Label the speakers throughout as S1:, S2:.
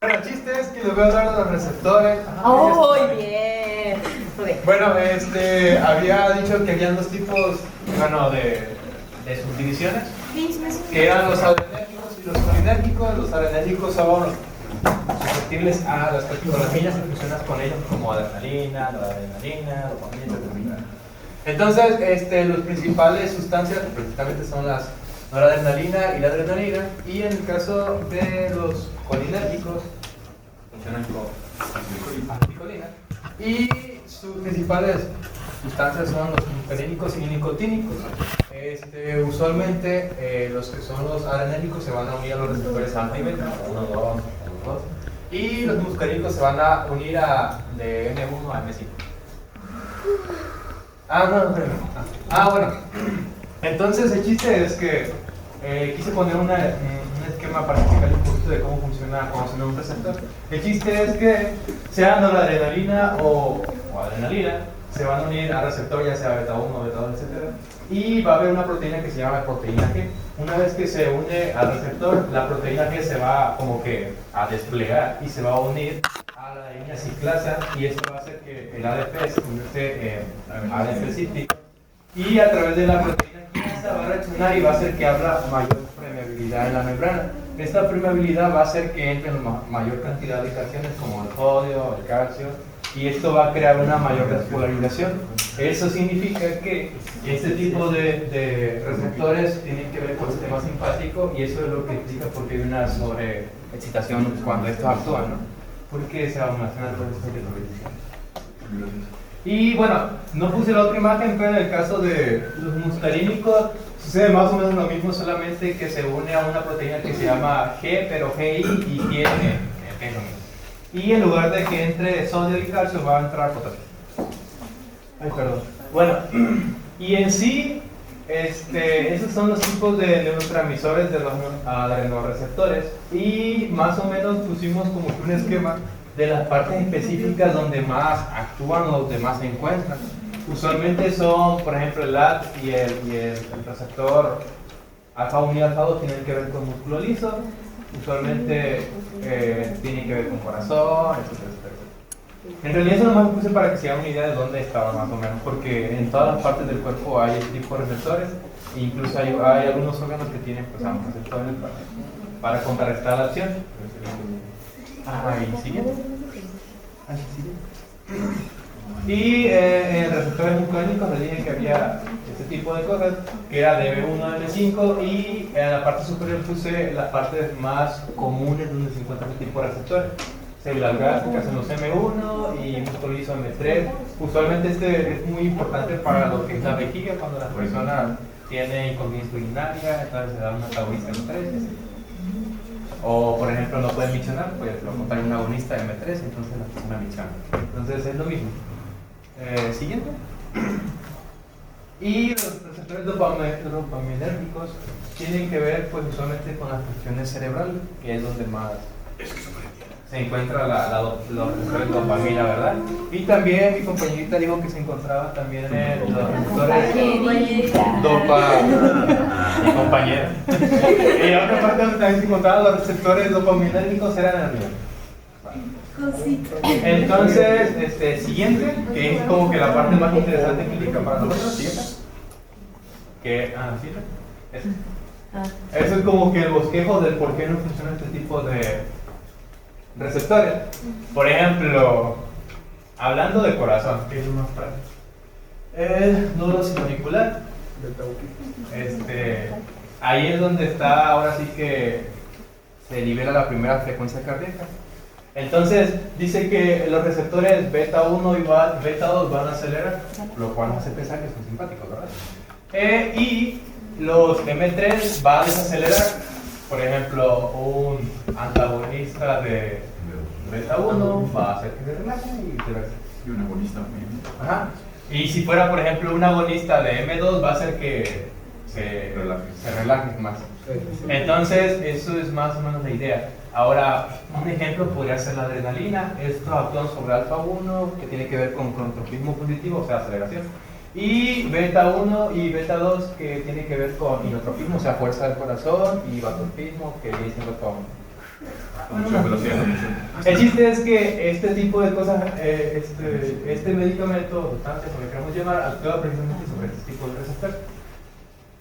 S1: Bueno, el chiste es que les voy a hablar de los receptores.
S2: ¡Oh, bien! Okay.
S1: Bueno, había dicho que habían dos tipos, bueno, de subdivisiones, que eran los adrenérgicos y los colinérgicos. Los adrenérgicos son susceptibles a las catecolaminas y funcionas con ellos como adrenalina, dopamina, etc. Entonces, las principales sustancias precisamente son las noradrenalina y la adrenalina, y en el caso de los colinérgicos funcionan con acetilcolina, y sus principales sustancias son los muscarínicos y nicotínicos. Usualmente los que son los adrenérgicos se van a unir a los receptores alfa y beta, 1, 2, 2, y los muscarínicos se van a unir de M1 a M5. Bueno. Entonces el chiste es que quise poner un esquema para explicar un poquito de cómo funciona un receptor. El chiste es que sea noradrenalina o adrenalina, se van a unir al receptor, ya sea beta 1, beta 2, etc. Y va a haber una proteína que se llama proteína G. Una vez que se une al receptor, la proteína G se va como que a desplegar y se va a unir a la línea ciclasa, y esto va a hacer que el ADP se convierte en ADP cíclico, y a través de la proteína quinasa va a reaccionar y va a hacer que haya mayor permeabilidad en la membrana. Esta permeabilidad va a hacer que entre mayor cantidad de cationes como el sodio, el calcio, y esto va a crear una mayor despolarización. Eso significa que este tipo de receptores tienen que ver con el sistema simpático, y eso es lo que explica por qué hay una sobreexcitación cuando estos actúan, ¿no? Porque se almacena todo esto que lo dice. Y bueno, no puse la otra imagen, pero en el caso de los muscarínicos sucede más o menos lo mismo, solamente que se une a una proteína que se llama G, pero GI, y tiene P. Y en lugar de que entre sodio y calcio, va a entrar potasio. Ay, perdón. Bueno, y en sí, esos son los tipos de neurotransmisores de los adrenoreceptores, y más o menos pusimos como que un esquema de las partes específicas donde más actúan o donde más se encuentran. Usualmente son, por ejemplo, el AT y el receptor alfa 1 y alfa 2 tienen que ver con músculo liso. Usualmente tienen que ver con corazón, etc. En realidad eso nomás lo puse para que se hagan una idea de dónde estaba más o menos, porque en todas las partes del cuerpo hay este tipo de receptores, e incluso hay algunos órganos que tienen pues ambos receptores para contrarrestar la acción. Y siguiente. Y en receptores muscarínicos les dije que había este tipo de cosas, que era de B1 a M5, y en la parte superior puse las partes más comunes donde se encuentran este tipo de receptores. Células gástricas en los M1 y músculo liso M3. Usualmente este es muy importante para lo que es la vejiga, cuando la persona tiene incontinencia urinaria, entonces se da una antagonista M3. O, por ejemplo, no pueden miccionar, pues lo acompaña un agonista M3, entonces la persona micciona. Entonces es lo mismo. Siguiente. Y los receptores dopaminérgicos tienen que ver, pues, usualmente con las funciones cerebrales, que es donde más se encuentra los receptores de dopamina, ¿verdad? Y también mi compañerita dijo que se encontraba también en los receptores mi compañera. Y la otra parte donde también se encontraban los receptores dopaminérgicos eran en el riñón. Entonces, siguiente, que es como que la parte más interesante clínica para nosotros, siguiente. Eso es como que el bosquejo del por qué no funciona este tipo de receptores. Por ejemplo, hablando de corazón, que es lo más práctico, el nudo sinuauricular, ahí es donde está, ahora sí que se libera la primera frecuencia cardíaca. Entonces dice que los receptores beta 1 y beta 2 van a acelerar, lo cual nos hace pensar que son simpáticos, ¿verdad? Y los M3 van a desacelerar. Por ejemplo, un antagonista de beta 1 va a hacer que se relaje y viceversa.
S3: Y un agonista también.
S1: Ajá. Y si fuera, por ejemplo, un agonista de M2, va a hacer que se relaje más. Entonces, eso es más o menos la idea. Ahora, un ejemplo podría ser la adrenalina. Esto actúa sobre alfa 1, que tiene que ver con cronotropismo positivo, o sea, aceleración. Y beta 1 y beta 2, que tiene que ver con inotropismo, o sea, fuerza del corazón, y vasopismo, que viene siendo con
S3: Mucha velocidad.
S1: El chiste es que este tipo de cosas, este medicamento, sustancia, como le queramos llamar, actúa precisamente sobre este tipo de receptores.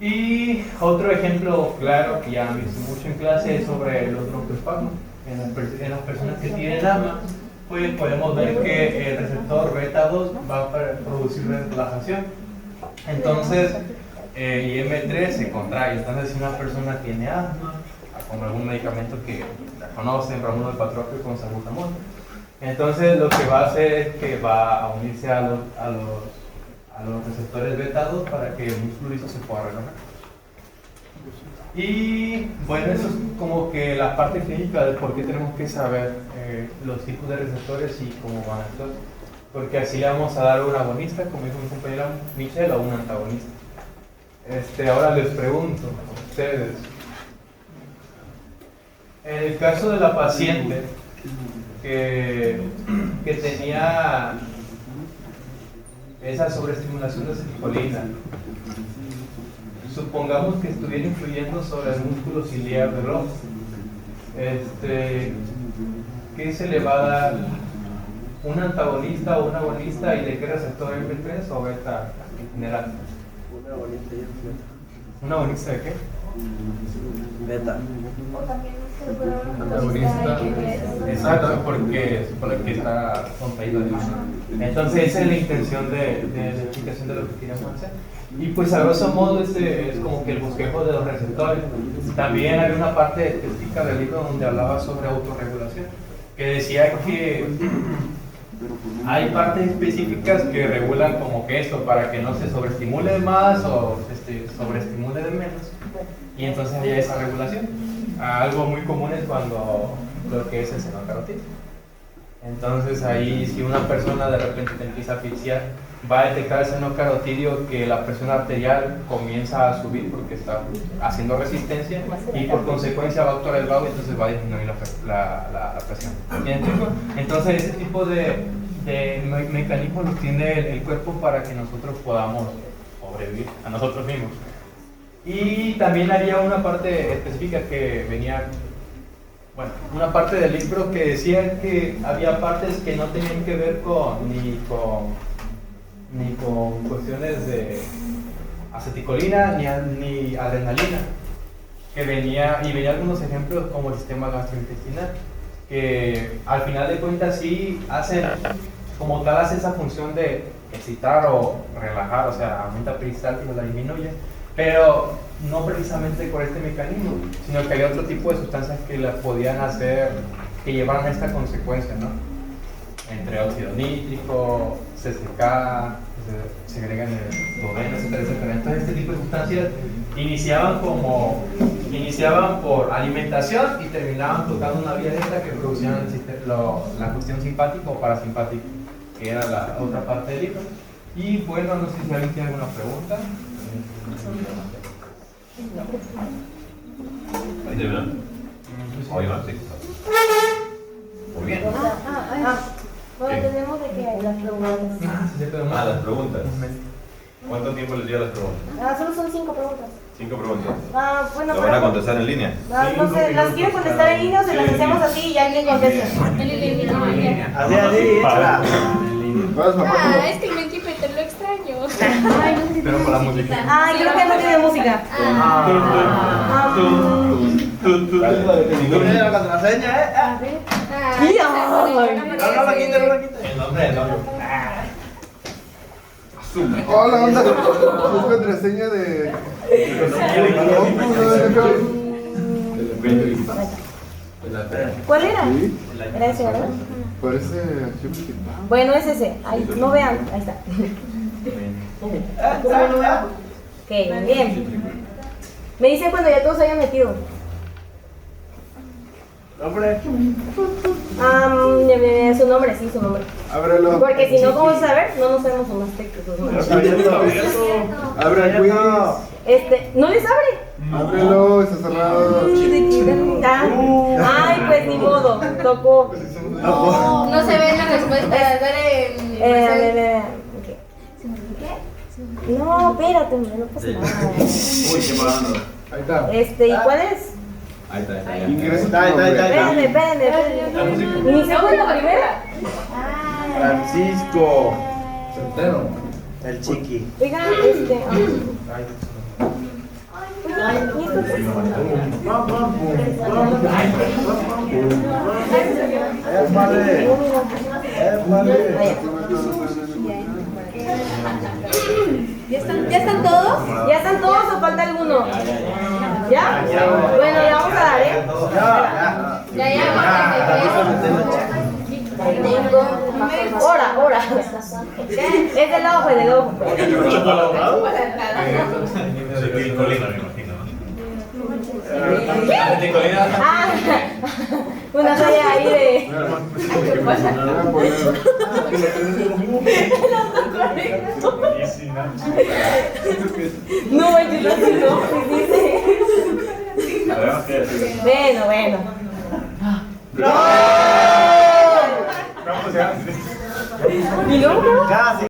S1: Y otro ejemplo claro que ya han visto mucho en clase es sobre los broncoespasmos. En las personas que tienen asma, pues podemos ver que el receptor beta 2 va a producir relajación. Entonces, IM3 se contrae. Entonces, si una persona tiene asma, con algún medicamento que ya conocen, Ramuno del Patropio con salbutamol, entonces lo que va a hacer es que va a unirse a los receptores beta 2 para que el músculo liso se pueda relajar. Y bueno, eso es como que la parte clínica de por qué tenemos que saber los tipos de receptores y cómo van a actuar. Porque así le vamos a dar un agonista, como dijo mi compañera Michelle, o un antagonista. Ahora les pregunto a ustedes, en el caso de la paciente que tenía esa sobreestimulación de acetilcolina, supongamos que estuviera influyendo sobre el músculo ciliar del ojo, ¿qué se le va a dar? ¿Un antagonista o un agonista y de qué receptor M3 o beta en general? ¿Un agonista de qué?
S4: Beta.
S1: Antagonista. Exacto, porque supone que está contraído de mano. Entonces esa es la intención de la explicación de lo que queríamos hacer. Y pues a grosso modo es como que el bosquejo de los receptores. También había una parte específica del libro donde hablaba sobre autorregulación, que decía que hay partes específicas que regulan como que esto para que no se sobreestimule de más o sobreestimule de menos, y entonces hay esa regulación. Algo muy común es cuando lo que es el seno carotídeo. Entonces ahí si una persona de repente te empieza a asfixiar, va a detectar el seno carotídeo que la presión arterial comienza a subir porque está haciendo resistencia y por consecuencia va a actuar el vago y entonces va a disminuir la presión. Entonces ese tipo de mecanismos los tiene el cuerpo para que nosotros podamos sobrevivir a nosotros mismos. Y también había una parte específica que venía, bueno, una parte del libro que decía que había partes que no tenían que ver ni con cuestiones de aceticolina ni adrenalina, que venía algunos ejemplos como el sistema gastrointestinal, que al final de cuentas sí hacen, como tal hace esa función de excitar o relajar, o sea, aumenta peristaltis o la disminuye, pero no precisamente por este mecanismo, sino que hay otro tipo de sustancias que la podían hacer, que llevaran a esta consecuencia, ¿no? Entre óxido nítrico, CCK, se segrega en el duodeno, etcétera, etcétera. Entonces este tipo de sustancias iniciaban por alimentación y terminaban tocando una vía directa que producían la cuestión simpática o parasimpática, que era la otra parte del libro. Y bueno, no sé si alguien tiene alguna pregunta.
S3: ¿Ahí terminó? Hoy va, sí. Muy bien.
S2: Bueno, tenemos de que hay las preguntas.
S3: Las preguntas. ¿Cuánto tiempo les dio las preguntas?
S2: Solo son 5 preguntas.
S3: 5 preguntas.
S2: Bueno,
S3: ¿Lo van a contestar en línea?
S2: no sé, ¿las quieren contestar en línea o se las hacemos así y alguien contesta?
S5: En línea.
S4: Así,
S5: Es que el Menky Peter lo extraño.
S1: Pero con la música.
S2: Ay, creo que no tiene música.
S4: ¿Tiene la contraseña,
S5: A ver.
S4: No la quite, no la quite.
S1: El nombre del novio.
S6: Hola, onda. Es contraseña de.
S2: ¿Cuál era?
S6: Sí,
S2: Era ese, ¿verdad?
S6: parece archivo digital.
S2: Bueno, es ese. Ahí, no vean, ahí está. Ok, bien. Me dicen cuando ya todos se hayan metido.
S4: Hombre,
S2: Su nombre, sí, su nombre.
S6: Ábrelo.
S2: Porque si no, ¿cómo saber? No nos sabemos sus más textos.
S6: Abre el quiz.
S2: ¿No les abre?
S6: Ábrelo, está cerrado.
S2: Ay, pues ni modo, tocó.
S5: No se ve la respuesta. Dale en.
S2: No, espérate, hombre, no pasa nada.
S4: uy, qué mal.
S6: Ahí está.
S2: ¿Y cuál es?
S3: Ahí está, ya.
S6: Ingresa tu
S4: Ahí
S6: nombre.
S2: Espérenme. Inicia con la primera.
S4: Francisco. El chiqui.
S2: Oigan,
S5: ¿Ya están todos?
S2: ¿Ya están todos o falta alguno? ¿Ya? Bueno, le vamos a dar, ¿eh? Ahora. Es del ojo, del ojo.
S3: De Colina, me imagino. De Colina.
S2: Ah, una talla ahí de... No, yo no, dice. Bueno.
S1: ¿Cómo se llama?
S2: ¿Y luego?
S4: Casi.